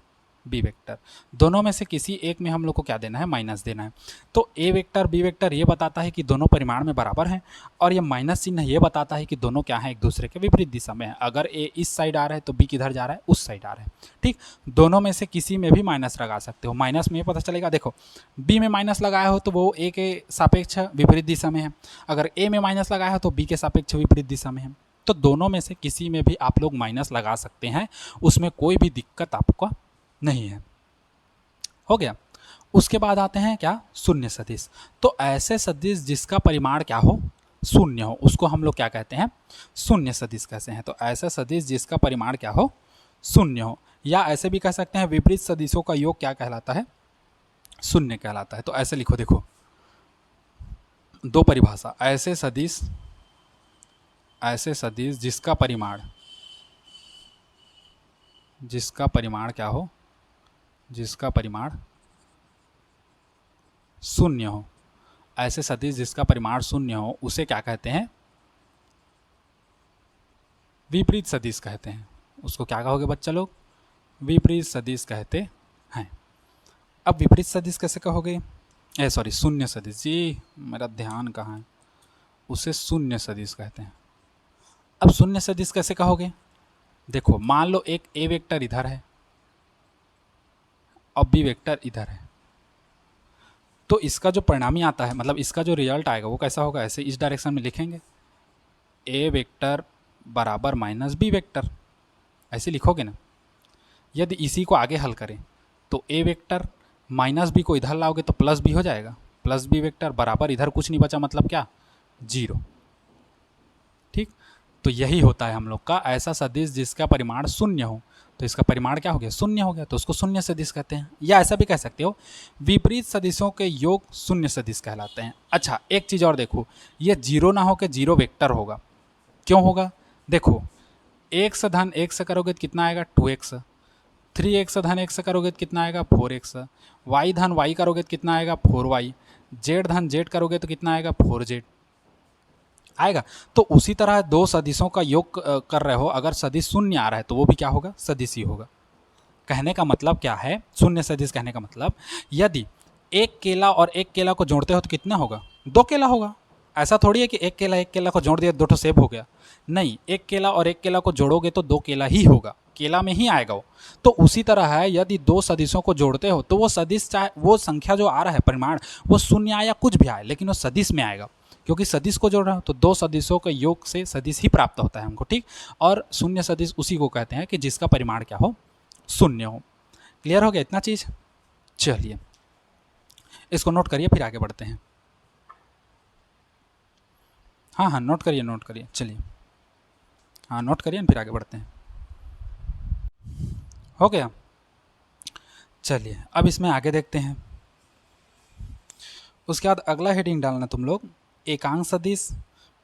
बी वेक्टर। दोनों में से किसी एक में हम लोग को क्या देना है, माइनस देना है। तो ए वेक्टर बी वेक्टर ये बताता है कि दोनों परिमाण में बराबर हैं, और ये माइनस चिन्ह ये बताता है कि दोनों क्या हैं, एक दूसरे के विपरीत दिशा में है। अगर ए इस साइड आ रहा है तो बी किधर जा रहा है, उस साइड आ रहा है। ठीक, दोनों में से किसी में भी माइनस लगा सकते हो। माइनस में ये पता चलेगा, देखो बी में माइनस लगाया हो तो वो ए के सापेक्ष विपरीत दिशा में है, अगर ए में माइनस लगाया हो तो बी के सापेक्ष विपरीत दिशा में है। तो दोनों में से किसी में भी आप लोग माइनस लगा सकते हैं, उसमें कोई भी दिक्कत आपको नहीं है। हो गया। उसके बाद आते हैं क्या, शून्य सदिश। तो ऐसे सदिश जिसका परिमाण क्या हो, शून्य हो, उसको हम लोग क्या कहते हैं, शून्य सदिश कहते हैं। तो ऐसा सदिश जिसका परिमाण क्या हो, शून्य हो, या ऐसे भी कह सकते हैं विपरीत सदिशों का योग क्या कहलाता है, शून्य कहलाता है। तो ऐसे लिखो, देखो दो परिभाषा, ऐसे सदिश, ऐसे सदिश जिसका परिमाण, जिसका परिमाण क्या हो, जिसका परिमाण शून्य हो, ऐसे सदिश जिसका परिमाण शून्य हो उसे क्या कहते हैं, विपरीत सदिश कहते हैं। उसको क्या कहोगे बच्चा लोग, विपरीत सदिश कहते हैं। अब विपरीत सदिश कैसे कहोगे, सॉरी शून्य सदिश, जी मेरा ध्यान कहाँ है, उसे शून्य सदिश कहते हैं। अब शून्य सदिश कैसे कहोगे, देखो मान लो एक ए वेक्टर इधर है और बी वेक्टर इधर है, तो इसका जो परिणामी आता है, मतलब इसका जो रिजल्ट आएगा वो कैसा होगा, ऐसे इस डायरेक्शन में लिखेंगे, ए वेक्टर बराबर माइनस बी वेक्टर, ऐसे लिखोगे ना। यदि इसी को आगे हल करें तो ए वेक्टर माइनस बी को इधर लाओगे तो प्लस बी हो जाएगा, प्लस बी वेक्टर बराबर इधर कुछ नहीं बचा, मतलब क्या, जीरो। ठीक, तो यही होता है हम लोग का ऐसा सदिश जिसका परिमाण शून्य हो। तो इसका परिमाण क्या हो गया, शून्य हो गया, तो उसको शून्य सदिश कहते हैं। या ऐसा भी कह सकते हो विपरीत सदिशों के योग शून्य सदिश कहलाते हैं। अच्छा, एक चीज़ और देखो, ये जीरो ना हो के जीरो वेक्टर होगा। क्यों होगा, देखो x धन x करोगे तो कितना आएगा 2x, 3x धन x करोगे तो कितना आएगा 4x, y धन y करोगे तो कितना आएगा 4y, z धन z करोगे तो कितना आएगा 4z आएगा। तो उसी तरह दो सदिशों का योग कर रहे हो, अगर सदिश शून्य आ रहा है तो वो भी क्या होगा, सदिश ही होगा। कहने का मतलब क्या है, शून्य सदिश कहने का मतलब, यदि एक केला और एक केला को जोड़ते हो तो कितना होगा, दो केला होगा। ऐसा थोड़ी है कि एक केला को जोड़ दिया दो ठो सेब हो गया, नहीं, एक केला और एक केला को जोड़ोगे तो दो केला ही होगा। अकेला में ही आएगा वो। तो उसी तरह है, यदि दो सदिशों को जोड़ते हो तो वो सदिश, चाहे वो संख्या जो आ रहा है परिमाण, वो शून्य आए या कुछ भी आए, लेकिन वो सदिश में आएगा, क्योंकि सदिश को जोड़ रहा हो तो दो सदिशों के योग से सदिश ही प्राप्त होता है हमको, ठीक। और शून्य सदिश उसी को कहते हैं कि जिसका परिमाण क्या हो, शून्य हो। क्लियर हो गया इतना चीज? चलिए इसको नोट करिए, फिर आगे बढ़ते हैं। हाँ हाँ नोट करिए, नोट करिए, चलिए हाँ नोट करिए, फिर आगे बढ़ते हैं। हो गया? चलिए अब इसमें आगे देखते हैं। उसके बाद अगला हेडिंग डालना तुम लोग, एकांक सदिश,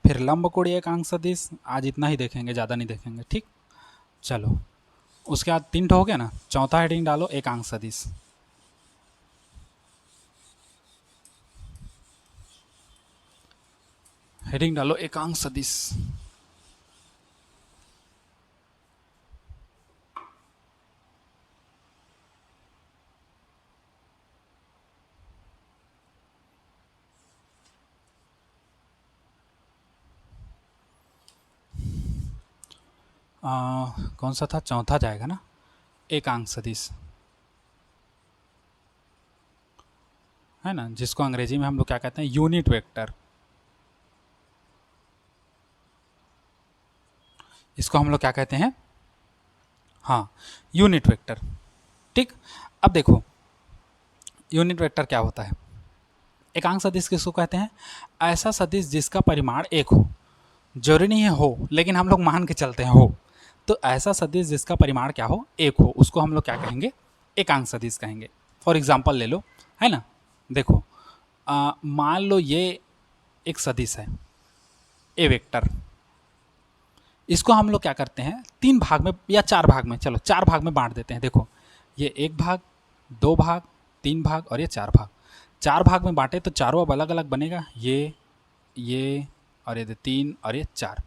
फिर लंबकोणीय एकांक सदिश। आज इतना ही देखेंगे, ज़्यादा नहीं देखेंगे, ठीक। चलो उसके बाद 3 हो गया ना, चौथा हेडिंग डालो एकांक सदिश। हेडिंग डालो एकांक सदिश। कौन सा था? चौथा जाएगा ना, एकांक सदिश, है ना, जिसको अंग्रेजी में हम लोग क्या कहते हैं, यूनिट वेक्टर। इसको हम लोग क्या कहते हैं? हाँ, यूनिट वेक्टर, ठीक। अब देखो यूनिट वेक्टर क्या होता है। एकांक सदिश किसको कहते हैं? ऐसा सदिश जिसका परिमाण एक हो, जरूरी नहीं है हो, लेकिन हम लोग मान के चलते हैं हो। तो ऐसा सदिश जिसका परिमाण क्या हो, एक हो, उसको हम लोग क्या कहेंगे? एकांक सदिश कहेंगे। फॉर एग्जाम्पल ले लो, है ना। देखो मान लो ये एक सदिश है, ए वेक्टर। इसको हम लोग क्या करते हैं, 3 भाग में या 4 भाग में, चलो 4 भाग में बांट देते हैं। देखो ये 1 भाग, 2 भाग, 3 भाग और ये 4 भाग। 4 भाग में बांटे तो चारों अब अलग अलग बनेगा, ये और ये 3 और ये 4।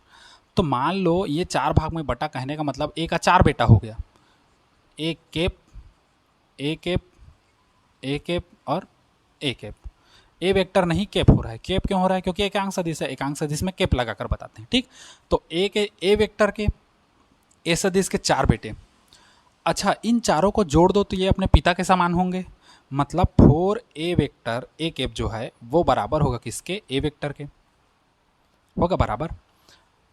तो मान लो ये 4 भाग में बटा, कहने का मतलब ए का 4 बेटा हो गया, A cap, A cap, A cap और ए कैप। ए वेक्टर नहीं कैप हो रहा है। कैप क्यों हो रहा है? क्योंकि एकांक सदिश है, एकांक सदिश में कैप लगाकर बताते हैं, ठीक। तो ए वेक्टर के, ए सदिश के 4 बेटे। अच्छा इन चारों को जोड़ दो तो ये अपने पिता के समान होंगे, मतलब 4 ए वेक्टर ए कैप जो है वो बराबर होगा किसके? ए वेक्टर के, होगा बराबर,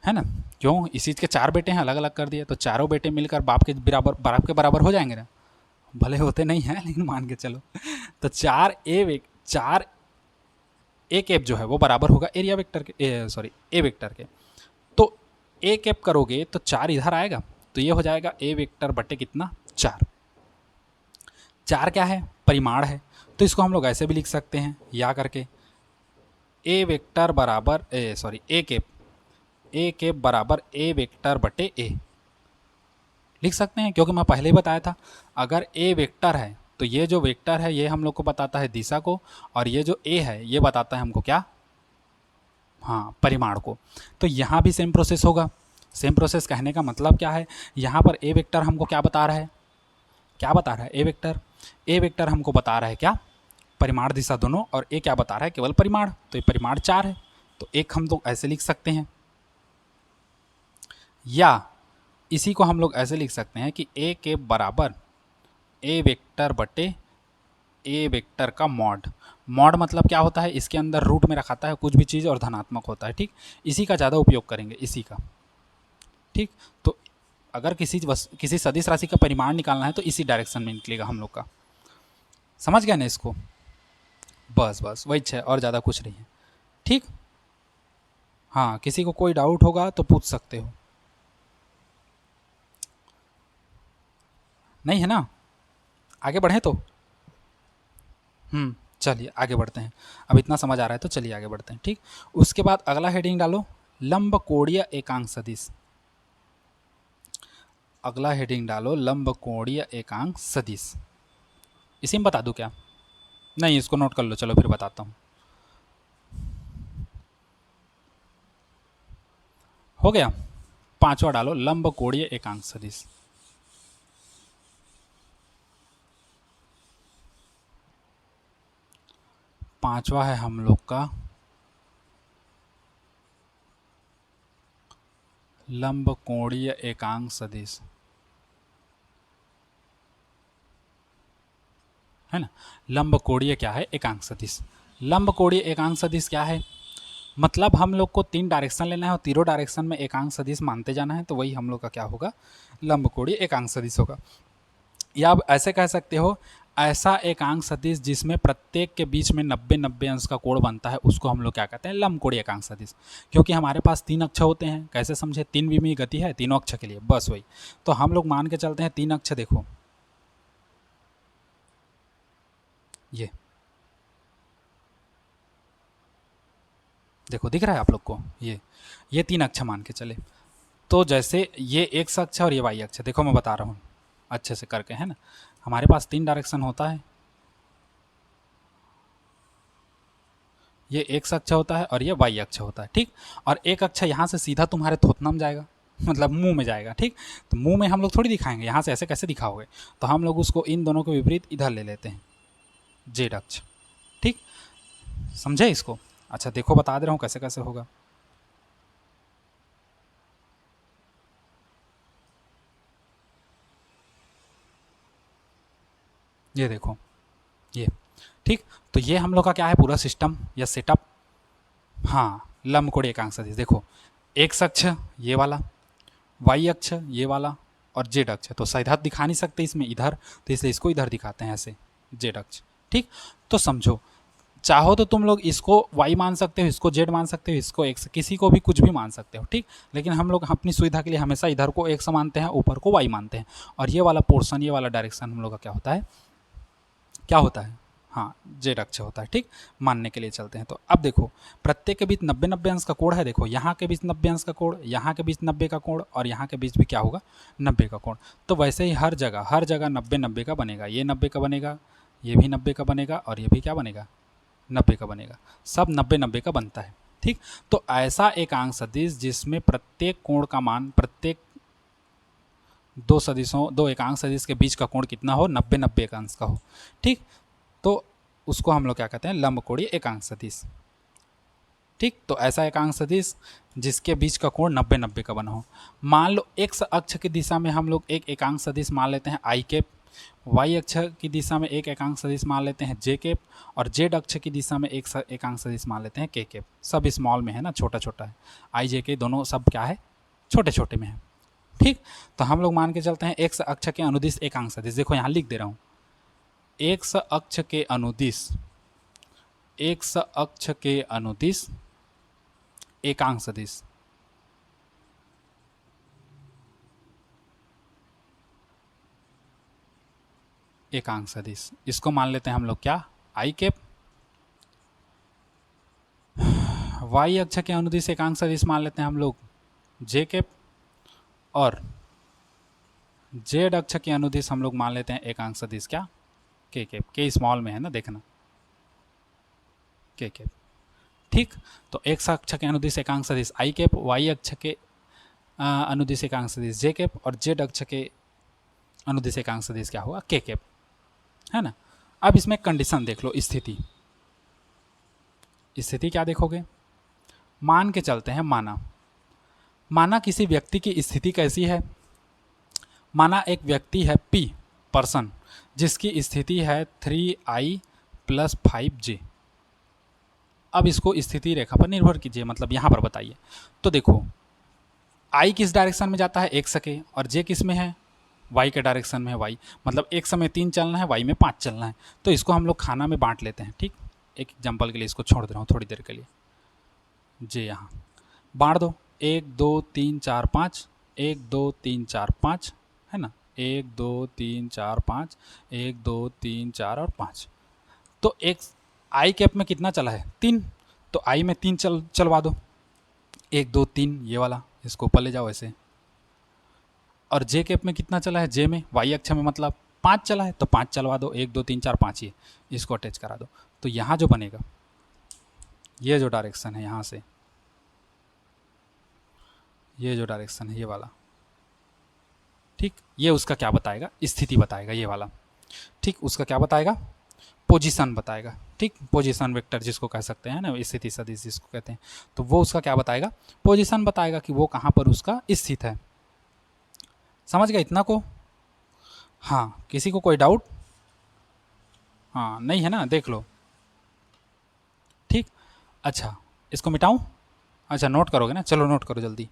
है ना। क्यों? इसी के 4 बेटे हैं, अलग अलग कर दिए तो चारों बेटे मिलकर बाप के बराबर हो जाएंगे ना। भले होते नहीं हैं लेकिन मान के चलो। तो 4 ए कैप जो है वो बराबर होगा एरिया वेक्टर के, सॉरी ए वेक्टर के। तो ए कैप करोगे तो 4 इधर आएगा, तो ये हो जाएगा ए वेक्टर बटे कितना? 4। 4 क्या है? परिमाण है। तो इसको हम लोग ऐसे भी लिख सकते हैं, या करके ए वेक्टर बराबर ए कैप बराबर ए वेक्टर बटे ए लिख सकते हैं, क्योंकि मैं पहले ही बताया था अगर ए वेक्टर है तो ये जो वेक्टर है ये हम लोग को बताता है दिशा को, और ये जो ए है ये बताता है हमको क्या? हाँ, परिमाण को। तो यहाँ भी सेम प्रोसेस होगा। सेम प्रोसेस कहने का मतलब क्या है, यहाँ पर ए वेक्टर हमको क्या बता रहा है? क्या बता रहा है ए वेक्टर हमको बता रहा है क्या? परिमाण दिशा दोनों। और ए क्या बता रहा है? केवल परिमाण। तो ये परिमाण 4 है, तो एक हम लोग ऐसे लिख सकते हैं, या इसी को हम लोग ऐसे लिख सकते हैं कि ए के बराबर ए वेक्टर बटे ए वेक्टर का मॉड। मॉड मतलब क्या होता है? इसके अंदर रूट में रखाता है कुछ भी चीज़ और धनात्मक होता है, ठीक। इसी का ज़्यादा उपयोग करेंगे, इसी का, ठीक। तो अगर किसी सदिश राशि का परिमाण निकालना है तो इसी डायरेक्शन में निकलेगा हम लोग का। समझ गए ना इसको? बस बस वही है, और ज़्यादा कुछ नहीं है, ठीक। हाँ किसी को कोई डाउट होगा तो पूछ सकते हो। नहीं है ना? आगे बढ़ें तो चलिए आगे बढ़ते हैं। अब इतना समझ आ रहा है तो चलिए आगे बढ़ते हैं, ठीक। उसके बाद अगला हेडिंग डालो लंबकोणीय एकांक सदिश। अगला हेडिंग डालो लंबकोणीय एकांक सदिश। इसी में बता दूं क्या? नहीं, इसको नोट कर लो, चलो फिर बताता हूँ। हो गया? 5वां डालो लंबकोणीय एकांक सदिश। पांचवा है हम लोग का लंबकोणीय एकांक सदिश। है ना। लंब कोणीय क्या है, एकांक सदिश। लंब कोणीय एकांक सदिश क्या है, मतलब हम लोग को 3 डायरेक्शन लेना है और तीनों डायरेक्शन में एकांक सदिश मानते जाना है, तो वही हम लोग का क्या होगा, लंब कोणीय एकांक सदिश होगा। या आप ऐसे कह सकते हो, ऐसा एकांक सदिश जिसमें प्रत्येक के बीच में 90-90 अंश का कोण बनता है, उसको हम लोग क्या कहते हैं, लंब कोणीय एकांक सदिश। क्योंकि हमारे पास 3 अक्ष होते हैं, कैसे समझे, 3 विमीय गति है तीनों अक्ष के लिए, बस वही। तो हम लोग मान के चलते हैं 3 अक्ष, देखो ये देखो दिख रहा है आप लोग को, ये 3 अक्ष मान के चले। तो जैसे ये एक्स अक्ष है और ये वाई अक्ष है, देखो मैं बता रहा हूँ अच्छे से करके, है ना। हमारे पास 3 डायरेक्शन होता है, ये एक्स अक्ष होता है और ये वाई अक्ष होता है, ठीक। और एक अक्ष यहाँ से सीधा तुम्हारे थोथना में जाएगा, मतलब मुंह में जाएगा, ठीक। तो मुंह में हम लोग थोड़ी दिखाएंगे, यहाँ से ऐसे कैसे दिखाओगे, तो हम लोग उसको इन दोनों के विपरीत इधर ले लेते हैं, जेड अक्ष, ठीक। समझे इसको। अच्छा देखो बता दे रहा हूँ कैसे कैसे होगा। ये देखो ये, ठीक। तो ये हम लोग का क्या है, पूरा सिस्टम या सेटअप। हाँ, लंब कोणीय एकांक सदिश, देखो एक्स अक्ष ये वाला, वाई अक्ष ये वाला और जेड अक्ष। तो सीधा दिखा नहीं सकते इसमें इधर, तो इसलिए इसको इधर दिखाते हैं ऐसे, जेड अक्ष, ठीक। तो समझो, चाहो तो तुम लोग इसको वाई मान सकते हो, इसको जेड मान सकते हो, इसको एक्स, किसी को भी कुछ भी मान सकते हो, ठीक। लेकिन हम लोग अपनी सुविधा के लिए हमेशा इधर को एक्स मानते हैं, ऊपर को वाई मानते हैं। और ये वाला पोर्शन, ये वाला डायरेक्शन हम लोग का क्या होता है, क्या होता है, हाँ जेड अक्ष होता है, ठीक। मानने के लिए चलते हैं। तो अब देखो, प्रत्येक के बीच 90-90 अंश का कोण है, देखो यहाँ के बीच 90 अंश का कोण, यहाँ के बीच 90 का कोण और यहाँ के बीच भी क्या होगा, 90 का कोण। तो वैसे ही हर जगह 90-90 का बनेगा, ये 90 का बनेगा, ये भी 90 का बनेगा और ये भी क्या बनेगा, 90 का बनेगा, सब 90-90 का बनता है, ठीक। तो ऐसा एकांक सदिश जिसमें प्रत्येक कोण का मान, प्रत्येक दो एकांक सदिश के बीच का कोण कितना हो, 90-90 एकांश का हो, ठीक। तो उसको हम लोग क्या कहते हैं, लंब कोणीय एकांक सदिश, ठीक। तो ऐसा एकांक सदिश जिसके बीच का कोण 90-90 का बना हो। मान लो एक्स अक्ष की दिशा में हम लोग एक एकांक सदिश मान लेते हैं आई कैप, वाई अक्ष की दिशा में एक एकांक सदिश मान लेते हैं जे कैप, और जेड अक्ष की दिशा में एक एकांक सदिश मान लेते हैं के कैप। सब स्मॉल में है ना, छोटा छोटा है, आई जे के दोनों सब क्या है, छोटे छोटे में है, ठीक। तो हम लोग मान के चलते हैं एक्स अक्ष के अनुदिश एकांक सदिश, देखो यहाँ लिख दे रहा हूँ, एक्स अक्ष के अनुदिश, एक्स अक्ष के अनुदिश एकांक सदिश, एकांक सदिश इसको मान लेते हैं हम लोग क्या, आई कैप। वाई अक्ष के अनुदिश एकांक सदिश मान लेते हैं हम लोग जे कैप, और जेड अक्ष के अनुदिश हम लोग मान लेते हैं एकांक सदिश क्या, के कैप। के स्मॉल में है ना, देखना के कैप, ठीक। तो एक्स अक्ष के अनुदिश एकांक सदिश आई कैप, वाई अक्ष के अनुदिश एकांक सदिश जे कैप, और जेड अक्ष के अनुदिश एकांक सदिश क्या होगा, के कैप, है ना। अब इसमें कंडीशन देख लो, स्थिति, स्थिति क्या देखोगे, मान के चलते हैं, माना किसी व्यक्ति की स्थिति कैसी है, माना एक व्यक्ति है पी पर्सन, जिसकी स्थिति है 3i + 5j। अब इसको स्थिति रेखा पर निर्भर कीजिए, मतलब यहाँ पर बताइए। तो देखो i किस डायरेक्शन में जाता है, एक्स के, और j किस में है, y के डायरेक्शन में है, y मतलब एक्स में 3 चलना है, y में 5 चलना है। तो इसको हम लोग खाना में बांट लेते हैं, ठीक। एक एग्जाम्पल के लिए इसको छोड़ दे रहा हूँ थोड़ी देर के लिए, जे यहाँ बांट दो, 1 2 3 4 5, 1 2 3 4 5, है ना, 1 2 3 4 5, 1 2 3 4 और 5। तो एक आई कैप में कितना चला है, 3, तो आई में 3 चलवा दो, 1 2 3 ये वाला, इसको ऊपर ले जाओ ऐसे। और जे कैप में कितना चला है, जे में वाई अक्ष में मतलब 5 चला है, तो 5 चलवा दो, 1 2 3 4 5, ये इसको अटैच करा दो। तो यहाँ जो बनेगा, ये जो डायरेक्शन है यहाँ से, ये जो डायरेक्शन है ये वाला, ठीक, ये उसका क्या बताएगा, स्थिति बताएगा, ये वाला, ठीक। उसका क्या बताएगा, पोजीशन बताएगा, ठीक। पोजीशन वेक्टर जिसको कह सकते हैं ना, स्थिति सदिश जिसको कहते हैं, तो वो उसका क्या बताएगा, पोजीशन बताएगा कि वो कहाँ पर उसका स्थित है। समझ गए इतना को, हाँ। किसी को कोई डाउट, हाँ नहीं है ना, देख लो। ठीक। अच्छा, इसको मिटाऊं? अच्छा नोट करोगे ना, चलो नोट करो जल्दी।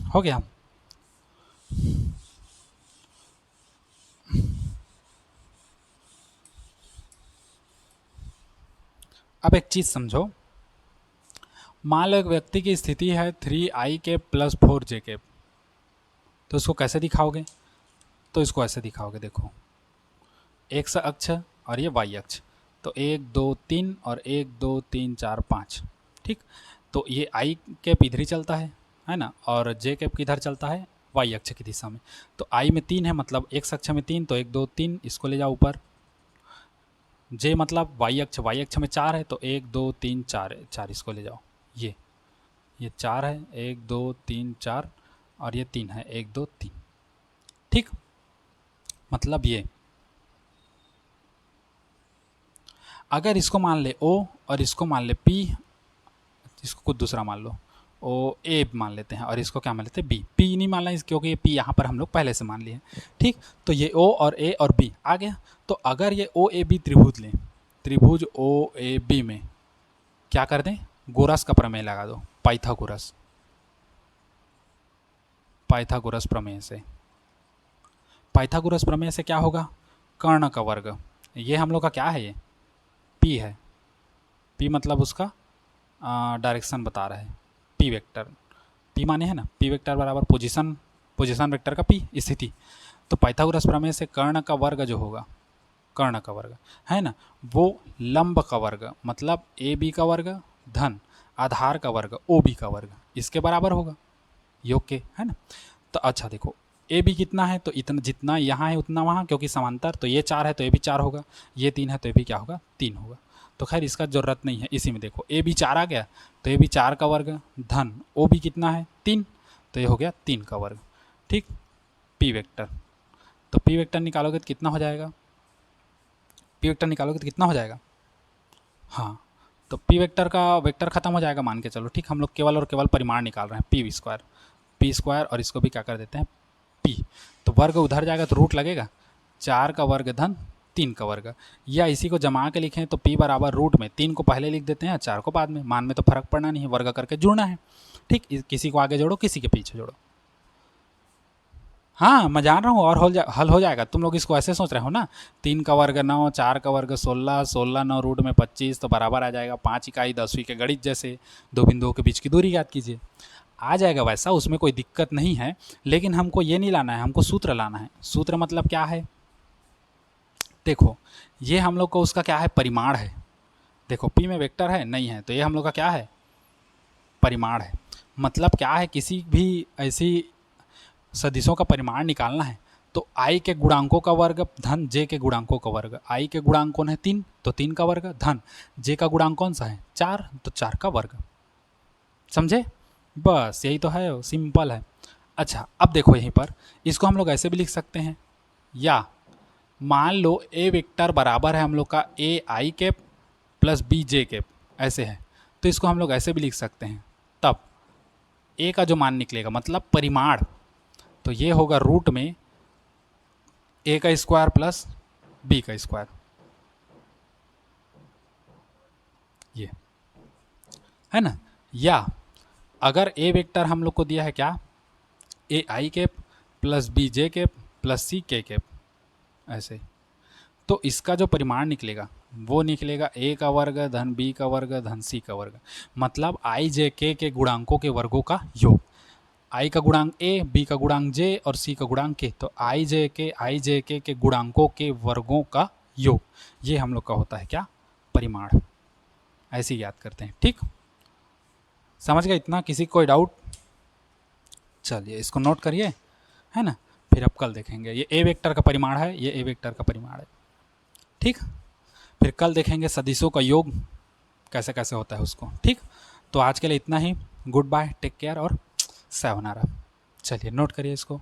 हो गया। अब एक चीज़ समझो, मान लो एक व्यक्ति की स्थिति है 3i प्लस 4j, तो इसको कैसे दिखाओगे? तो इसको ऐसे दिखाओगे, देखो एक्स अक्ष और ये वाई अक्ष, तो 1 2 3 और 1 2 3 4 5। ठीक। तो ये आई कैप इधर ही चलता है ना, और जे कैप किधर चलता है? वाई अक्ष की दिशा में। तो आई में 3 है, मतलब एक्स अक्ष में 3, तो 1 2 3 इसको ले जाओ ऊपर। जे मतलब वाई अक्ष में 4 है, तो 1 2 3 4 4 इसको ले जाओ। ये 4 है, 1 2 3 4, और ये 3 है, 1 2 3। ठीक। मतलब ये, अगर इसको मान ले ओ और इसको मान ले पी, इसको कुछ दूसरा मान लो, ओ ए मान लेते हैं, और इसको क्या मान लेते हैं? बी। पी नहीं मानना है क्योंकि ये पी यहाँ पर हम लोग पहले से मान लिए हैं। ठीक। तो ये ओ और ए और बी आ गया। तो अगर ये ओ ए बी त्रिभुज लें, त्रिभुज ओ ए बी में क्या कर दें? गोरस का प्रमेय लगा दो, पाइथागोरस, पाइथागोरस प्रमेय से। पाइथागोरस प्रमेय से क्या होगा? कर्ण का वर्ग, ये हम लोग का क्या है? ये पी है। पी मतलब उसका डायरेक्शन बता रहा है, पी वेक्टर। पी माने है ना, पी वेक्टर बराबर पोजीशन, पोजीशन वेक्टर का पी, स्थिति। तो पाइथागोरस प्रमेय से कर्ण का वर्ग जो होगा, कर्ण का वर्ग है ना, वो लंब का वर्ग, मतलब ए बी का वर्ग धन आधार का वर्ग ओ बी का वर्ग, इसके बराबर होगा, योग के, है ना। तो अच्छा देखो, ए बी कितना है? तो इतना जितना यहाँ है उतना वहाँ, क्योंकि समांतर। तो ये 4 है तो ये भी 4 होगा, ये 3 है तो ये भी क्या होगा? 3 होगा। तो खैर इसका ज़रूरत नहीं है। इसी में देखो ए बी 4 आ गया, तो ये भी 4 का वर्ग धन ओ बी कितना है? 3, तो ये हो गया 3 का वर्ग। ठीक। पी वेक्टर, तो पी वेक्टर निकालोगे तो कितना हो जाएगा? पी वेक्टर निकालोगे तो कितना हो जाएगा? हाँ, तो पी वेक्टर का वेक्टर खत्म हो जाएगा मान के चलो। ठीक। हम लोग केवल और केवल परिमाण निकाल रहे हैं, पी स्क्वायर, पी स्क्वायर, और इसको भी क्या कर देते हैं? पी। तो वर्ग उधर जाएगा तो रूट लगेगा, 4 का वर्ग धन 3 का वर्ग, या इसी को जमा के लिखें तो p बराबर रूट में 3 को पहले लिख देते हैं, 4 को बाद में। मान में तो फर्क पड़ना नहीं है, वर्ग करके जुड़ना है। ठीक। किसी को आगे जोड़ो, किसी के पीछे जोड़ो। हाँ मैं जान रहा हूँ, और हल हो जाएगा। तुम लोग इसको ऐसे सोच रहे हो ना, 3 का वर्ग 9, 4 का वर्ग 16, 16 9 रूट में 25, तो बराबर आ जाएगा 5 इकाई 10वीं के गणित जैसे, दो बिंदुओं के बीच की दूरी याद कीजिए। आ जाएगा वैसा, उसमें कोई दिक्कत नहीं है। लेकिन हमको ये नहीं लाना है, हमको सूत्र लाना है। सूत्र मतलब क्या है? देखो ये हम लोग को उसका क्या है? परिमाण है। देखो पी में वेक्टर है नहीं है, तो ये हम लोग का क्या है? परिमाण है। मतलब क्या है? किसी भी ऐसी सदिशों का परिमाण निकालना है तो आई के गुणांकों का वर्ग धन जे के गुणांकों का वर्ग। आई के गुणांक कौन है? 3, तो 3 का वर्ग धन जे का गुणांक कौन सा है? 4, तो 4 का वर्ग। समझे? बस यही तो है, सिंपल है। अच्छा अब देखो यहीं पर, इसको हम लोग ऐसे भी लिख सकते हैं, या मान लो ए वेक्टर बराबर है हम लोग का a i cap plus b j cap, ऐसे है। तो इसको हम लोग ऐसे भी लिख सकते हैं। तब ए का जो मान निकलेगा मतलब परिमाण, तो ये होगा रूट में ए का स्क्वायर प्लस बी का स्क्वायर, ये है ना। या अगर ए वेक्टर हम लोग को दिया है क्या? A i cap plus b j cap plus c k cap, ऐसे, तो इसका जो परिमाण निकलेगा वो निकलेगा ए का वर्ग धन बी का वर्ग धन सी का वर्ग, मतलब आई जे के गुणांकों के वर्गों का योग। आई का गुणांक ए, बी का गुणांक जे और सी का गुणांक के, तो आई जे के गुणांकों के वर्गों का योग, ये हम लोग का होता है क्या? परिमाण। ऐसे ही याद करते हैं। ठीक। समझ गए इतना? किसी कोई डाउट? चलिए इसको नोट करिए, है ना। फिर अब कल देखेंगे, ये ए वेक्टर का परिमाण है, ये ए वेक्टर का परिमाण है। ठीक। फिर कल देखेंगे सदिशों का योग कैसे कैसे होता है उसको। ठीक। तो आज के लिए इतना ही। गुड बाय, टेक केयर और sayonara। चलिए नोट करिए इसको।